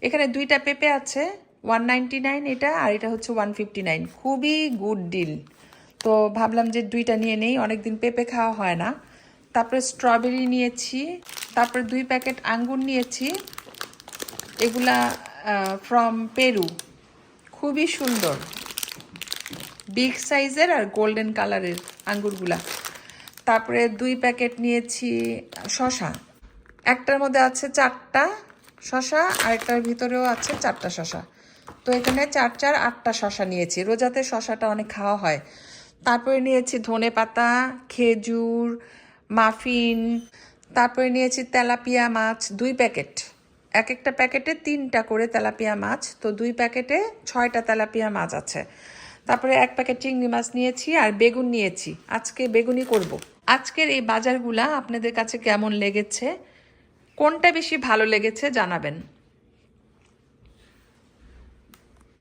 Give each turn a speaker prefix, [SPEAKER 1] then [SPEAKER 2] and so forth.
[SPEAKER 1] এখানে দুইটা পেঁপে আছে, 199 এটা, আর এটা হচ্ছে 159। খুবই গুড ডিল। তো ভাবলাম যে দুইটা নিয়ে নেই, অনেকদিন পেঁপে খাওয়া হয় না। তারপরে স্ট্রবেরি নিয়েছি, তারপরে 2 প্যাকেট আঙ্গুর নিয়েছি, এগুলা ফ্রম পেরু, খুবই সুন্দর, বিগ সাইজের আর গোল্ডেন কালারের আঙ্গুরগুলা। তারপরে 2 প্যাকেট নিয়েছি শশা, একটার মধ্যে আছে 4টা শশা, আর একটার ভিতরেও আছে 4টা শশা। তো এখানে 4 4 8টা শশা নিয়েছি, রোজাতে শশাটা অনেক খাওয়া হয়। তারপরে নিয়েছি ধনেপাতা, খেজুর, মাফিন। তারপরে নিয়েছি তেলাপিয়া মাছ 2 প্যাকেট, এক একটা প্যাকেটে 3টা করে তেলাপিয়া মাছ, তো 2 প্যাকেটে 6টা তেলাপিয়া মাছ আছে। তারপরে 1 প্যাকেট চিংড়ি মাছ নিয়েছি, আর বেগুন নিয়েছি, আজকে বেগুনি করব। আজকের এই বাজারগুলা আপনাদের কাছে কেমন লেগেছে, কোনটা বেশি ভালো লেগেছে জানাবেন।